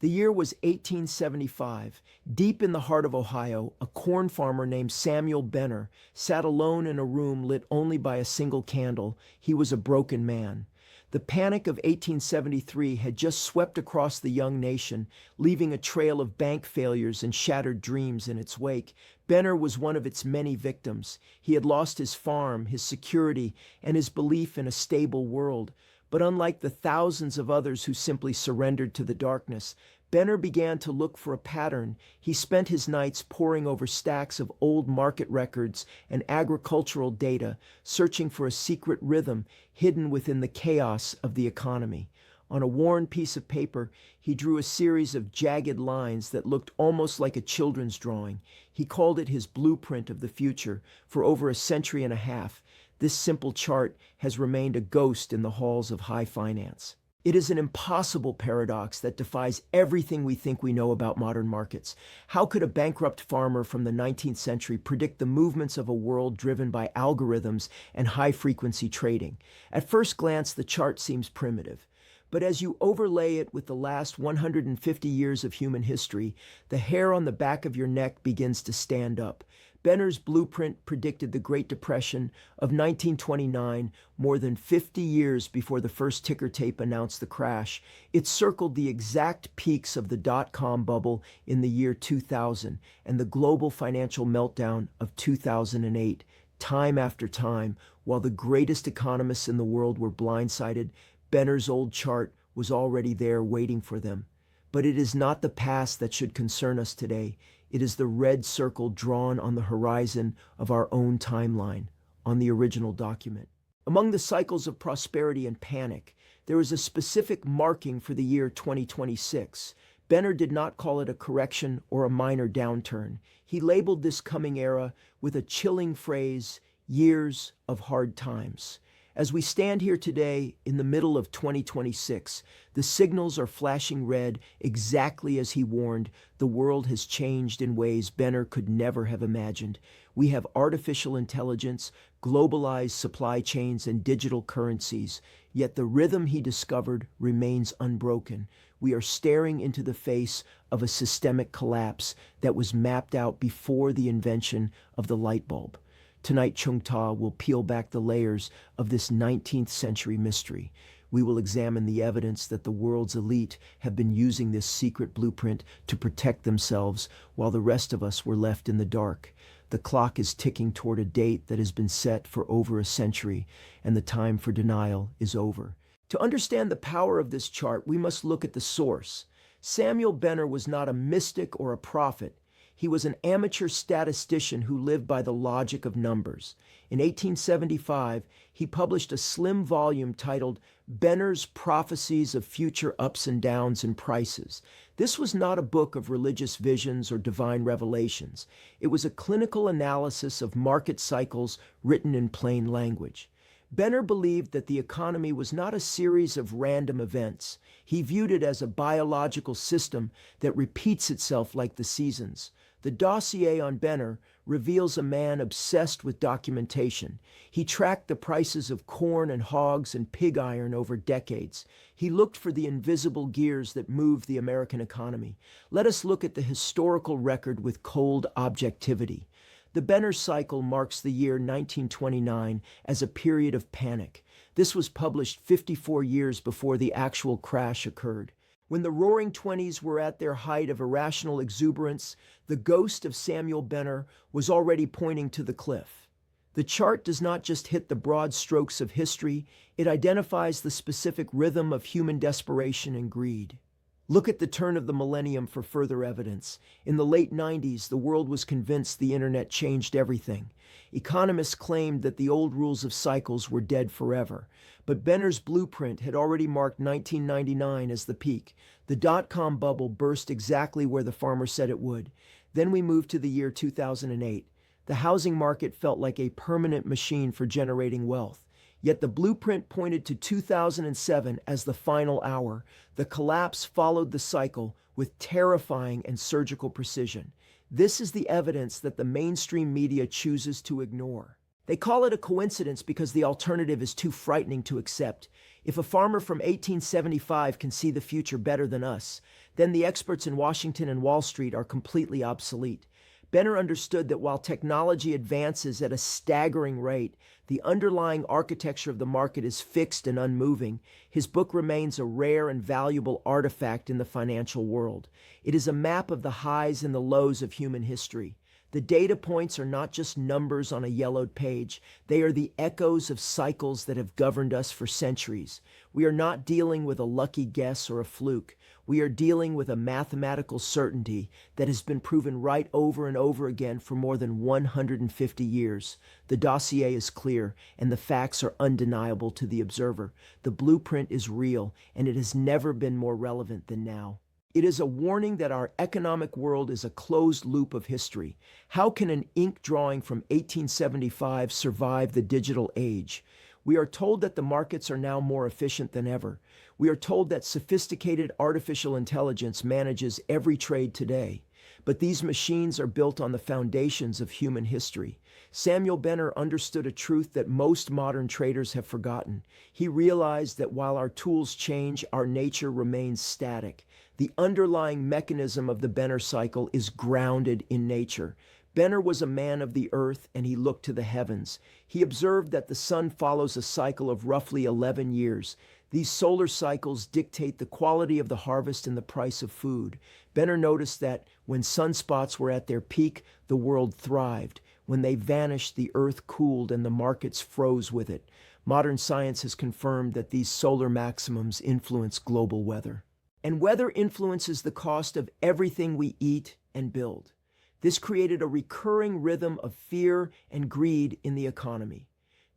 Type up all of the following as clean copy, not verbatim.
The year was 1875. Deep in the heart of Ohio, a corn farmer named Samuel Benner sat alone in a room lit only by a single candle. He was a broken man. The panic of 1873 had just swept across the young nation, leaving a trail of bank failures and shattered dreams in its wake. Benner was one of its many victims. He had lost his farm, his security, and his belief in a stable world. But unlike the thousands of others who simply surrendered to the darkness, Benner began to look for a pattern. He spent his nights poring over stacks of old market records and agricultural data, searching for a secret rhythm hidden within the chaos of the economy. On a worn piece of paper, he drew a series of jagged lines that looked almost like a children's drawing. He called it his blueprint of the future. For over a century and a half, this simple chart has remained a ghost in the halls of high finance. It is an impossible paradox that defies everything we think we know about modern markets. How could a bankrupt farmer from the 19th century predict the movements of a world driven by algorithms and high-frequency trading? At first glance, the chart seems primitive. But as you overlay it with the last 150 years of human history, the hair on the back of your neck begins to stand up. Benner's blueprint predicted the Great Depression of 1929, more than 50 years before the first ticker tape announced the crash. It circled the exact peaks of the dot-com bubble in the year 2000 and the global financial meltdown of 2008. Time after time, while the greatest economists in the world were blindsided, Benner's old chart was already there waiting for them. But it is not the past that should concern us today. It is the red circle drawn on the horizon of our own timeline, on the original document. Among the cycles of prosperity and panic, there is a specific marking for the year 2026. Benner did not call it a correction or a minor downturn. He labeled this coming era with a chilling phrase, years of hard times. As we stand here today in the middle of 2026, the signals are flashing red exactly as he warned. The world has changed in ways Benner could never have imagined. We have artificial intelligence, globalized supply chains, and digital currencies, yet the rhythm he discovered remains unbroken. We are staring into the face of a systemic collapse that was mapped out before the invention of the light bulb. Tonight, Chung Ta will peel back the layers of this 19th century mystery. We will examine the evidence that the world's elite have been using this secret blueprint to protect themselves while the rest of us were left in the dark. The clock is ticking toward a date that has been set for over a century, and the time for denial is over. To understand the power of this chart, we must look at the source. Samuel Benner was not a mystic or a prophet. He was an amateur statistician who lived by the logic of numbers. In 1875, he published a slim volume titled Benner's Prophecies of Future Ups and Downs in Prices. This was not a book of religious visions or divine revelations. It was a clinical analysis of market cycles written in plain language. Benner believed that the economy was not a series of random events. He viewed it as a biological system that repeats itself like the seasons. The dossier on Benner reveals a man obsessed with documentation. He tracked the prices of corn and hogs and pig iron over decades. He looked for the invisible gears that moved the American economy. Let us look at the historical record with cold objectivity. The Benner cycle marks the year 1929 as a period of panic. This was published 54 years before the actual crash occurred. When the Roaring Twenties were at their height of irrational exuberance, the ghost of Samuel Benner was already pointing to the cliff. The chart does not just hit the broad strokes of history, it identifies the specific rhythm of human desperation and greed. Look at the turn of the millennium for further evidence. In the late 90s, the world was convinced the internet changed everything. Economists claimed that the old rules of cycles were dead forever. But Benner's blueprint had already marked 1999 as the peak. The dot-com bubble burst exactly where the farmer said it would. Then we moved to the year 2008. The housing market felt like a permanent machine for generating wealth. Yet the blueprint pointed to 2007 as the final hour. The collapse followed the cycle with terrifying and surgical precision. This is the evidence that the mainstream media chooses to ignore. They call it a coincidence because the alternative is too frightening to accept. If a farmer from 1875 can see the future better than us, then the experts in Washington and Wall Street are completely obsolete. Benner understood that while technology advances at a staggering rate, the underlying architecture of the market is fixed and unmoving. His book remains a rare and valuable artifact in the financial world. It is a map of the highs and the lows of human history. The data points are not just numbers on a yellowed page. They are the echoes of cycles that have governed us for centuries. We are not dealing with a lucky guess or a fluke. We are dealing with a mathematical certainty that has been proven right over and over again for more than 150 years. The dossier is clear, and the facts are undeniable to the observer. The blueprint is real, and it has never been more relevant than now. It is a warning that our economic world is a closed loop of history. How can an ink drawing from 1875 survive the digital age? We are told that the markets are now more efficient than ever. We are told that sophisticated artificial intelligence manages every trade today. But these machines are built on the foundations of human history. Samuel Benner understood a truth that most modern traders have forgotten. He realized that while our tools change, our nature remains static. The underlying mechanism of the Benner cycle is grounded in nature. Benner was a man of the earth, and he looked to the heavens. He observed that the sun follows a cycle of roughly 11 years. These solar cycles dictate the quality of the harvest and the price of food. Benner noticed that when sunspots were at their peak, the world thrived. When they vanished, the earth cooled and the markets froze with it. Modern science has confirmed that these solar maximums influence global weather. And weather influences the cost of everything we eat and build. This created a recurring rhythm of fear and greed in the economy.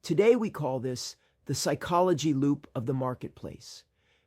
Today we call this the psychology loop of the marketplace.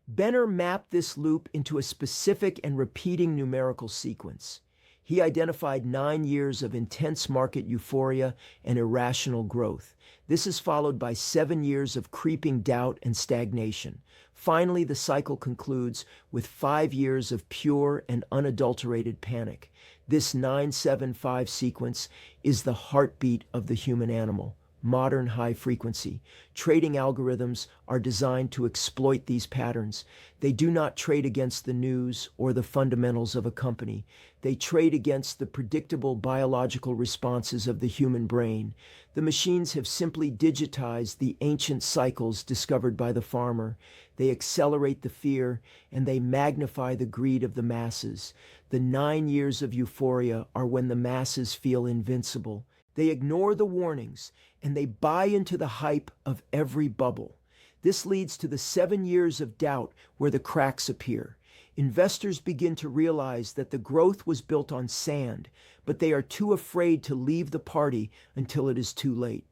Benner mapped this loop into a specific and repeating numerical sequence. He identified 9 years of intense market euphoria and irrational growth. This is followed by 7 years of creeping doubt and stagnation. Finally, the cycle concludes with 5 years of pure and unadulterated panic. This 9-7-5 sequence is the heartbeat of the human animal. Modern high-frequency trading algorithms are designed to exploit these patterns. They do not trade against the news or the fundamentals of a company. They trade against the predictable biological responses of the human brain. The machines have simply digitized the ancient cycles discovered by the farmer. They accelerate the fear, and they magnify the greed of the masses. The 9 years of euphoria are when the masses feel invincible. They ignore the warnings, and they buy into the hype of every bubble. This leads to the 7 years of doubt where the cracks appear. Investors begin to realize that the growth was built on sand, but they are too afraid to leave the party until it is too late.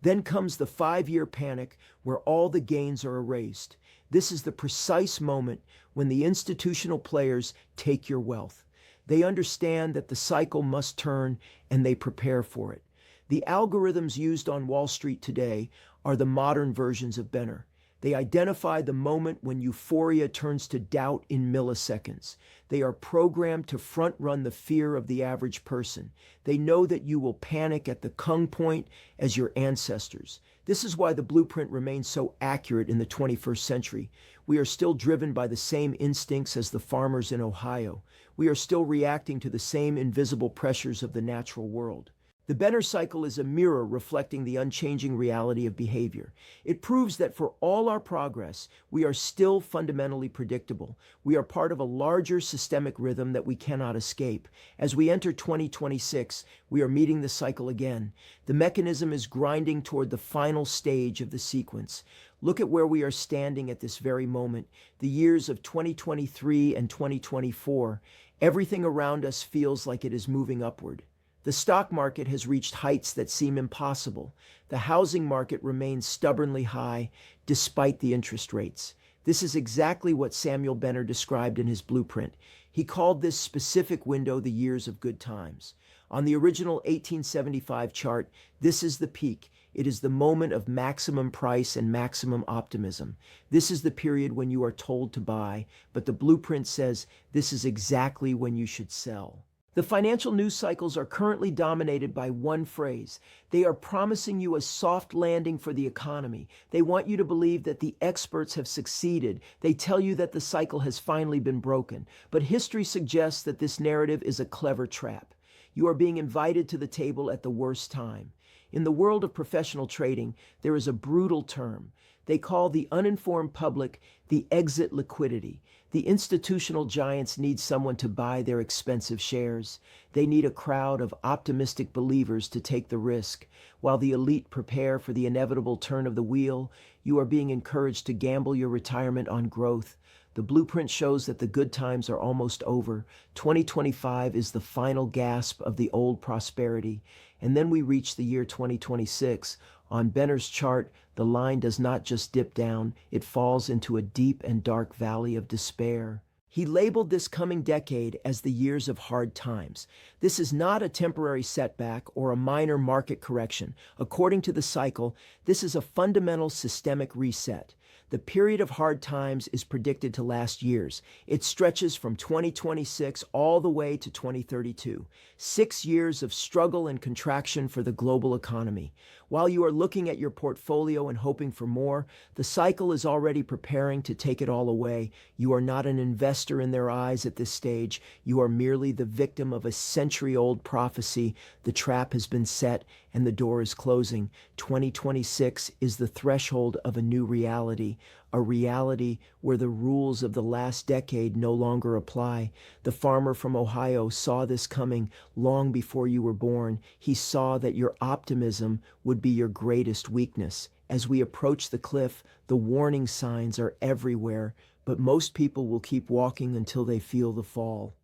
Then comes the 5-year panic where all the gains are erased. This is the precise moment when the institutional players take your wealth. They understand that the cycle must turn, and they prepare for it. The algorithms used on Wall Street today are the modern versions of Benner. They identify the moment when euphoria turns to doubt in milliseconds. They are programmed to front-run the fear of the average person. They know that you will panic at the Kung point as your ancestors. This is why the blueprint remains so accurate in the 21st century. We are still driven by the same instincts as the farmers in Ohio. We are still reacting to the same invisible pressures of the natural world. The Benner cycle is a mirror reflecting the unchanging reality of behavior. It proves that for all our progress, we are still fundamentally predictable. We are part of a larger systemic rhythm that we cannot escape. As we enter 2026, we are meeting the cycle again. The mechanism is grinding toward the final stage of the sequence. Look at where we are standing at this very moment, the years of 2023 and 2024. Everything around us feels like it is moving upward. The stock market has reached heights that seem impossible. The housing market remains stubbornly high despite the interest rates. This is exactly what Samuel Benner described in his blueprint. He called this specific window the years of good times. On the original 1875 chart, this is the peak. It is the moment of maximum price and maximum optimism. This is the period when you are told to buy, but the blueprint says this is exactly when you should sell. The financial news cycles are currently dominated by one phrase. They are promising you a soft landing for the economy. They want you to believe that the experts have succeeded. They tell you that the cycle has finally been broken. But history suggests that this narrative is a clever trap. You are being invited to the table at the worst time. In the world of professional trading, there is a brutal term. They call the uninformed public the exit liquidity. The institutional giants need someone to buy their expensive shares. They need a crowd of optimistic believers to take the risk. While the elite prepare for the inevitable turn of the wheel, you are being encouraged to gamble your retirement on growth. The blueprint shows that the good times are almost over. 2025 is the final gasp of the old prosperity. And then we reach the year 2026. On Benner's chart, the line does not just dip down, it falls into a deep and dark valley of despair. He labeled this coming decade as the years of hard times. This is not a temporary setback or a minor market correction. According to the cycle, this is a fundamental systemic reset. The period of hard times is predicted to last years. It stretches from 2026 all the way to 2032. 6 years of struggle and contraction for the global economy. While you are looking at your portfolio and hoping for more, the cycle is already preparing to take it all away. You are not an investor in their eyes at this stage. You are merely the victim of a century-old prophecy. The trap has been set and the door is closing. 2026 is the threshold of a new reality. A reality where the rules of the last decade no longer apply. The farmer from Ohio saw this coming long before you were born. He saw that your optimism would be your greatest weakness. As we approach the cliff, the warning signs are everywhere, but most people will keep walking until they feel the fall.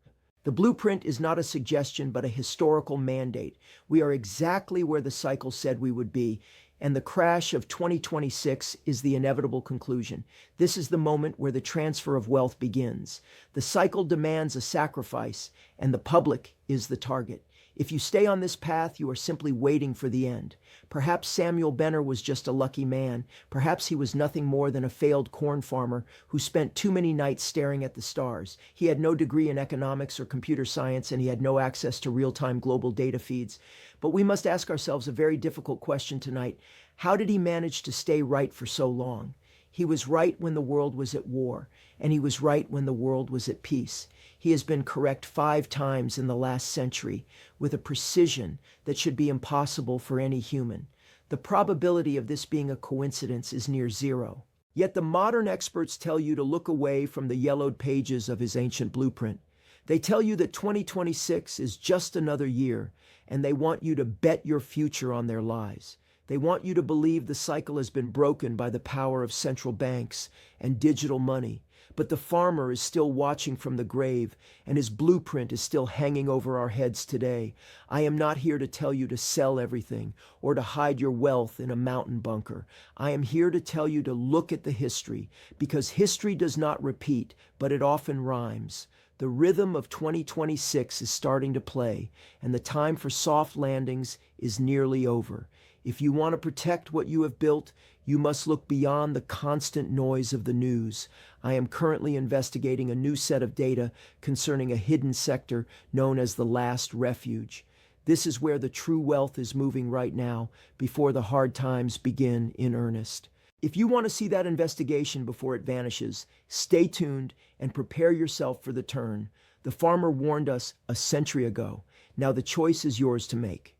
The blueprint is not a suggestion, but a historical mandate. We are exactly where the cycle said we would be, and the crash of 2026 is the inevitable conclusion. This is the moment where the transfer of wealth begins. The cycle demands a sacrifice, and the public is the target. If you stay on this path, you are simply waiting for the end. Perhaps Samuel Benner was just a lucky man. Perhaps he was nothing more than a failed corn farmer who spent too many nights staring at the stars. He had no degree in economics or computer science, and he had no access to real-time global data feeds. But we must ask ourselves a very difficult question tonight. How did he manage to stay right for so long? He was right when the world was at war, and he was right when the world was at peace. He has been correct 5 times in the last century, with a precision that should be impossible for any human. The probability of this being a coincidence is near zero. Yet the modern experts tell you to look away from the yellowed pages of his ancient blueprint. They tell you that 2026 is just another year, and they want you to bet your future on their lies. They want you to believe the cycle has been broken by the power of central banks and digital money. But the farmer is still watching from the grave, and his blueprint is still hanging over our heads today. I am not here to tell you to sell everything or to hide your wealth in a mountain bunker. I am here to tell you to look at the history, because history does not repeat, but it often rhymes. The rhythm of 2026 is starting to play, and the time for soft landings is nearly over. If you want to protect what you have built, you must look beyond the constant noise of the news. I am currently investigating a new set of data concerning a hidden sector known as the last refuge. This is where the true wealth is moving right now, before the hard times begin in earnest. If you want to see that investigation before it vanishes, stay tuned and prepare yourself for the turn. The farmer warned us a century ago. Now the choice is yours to make.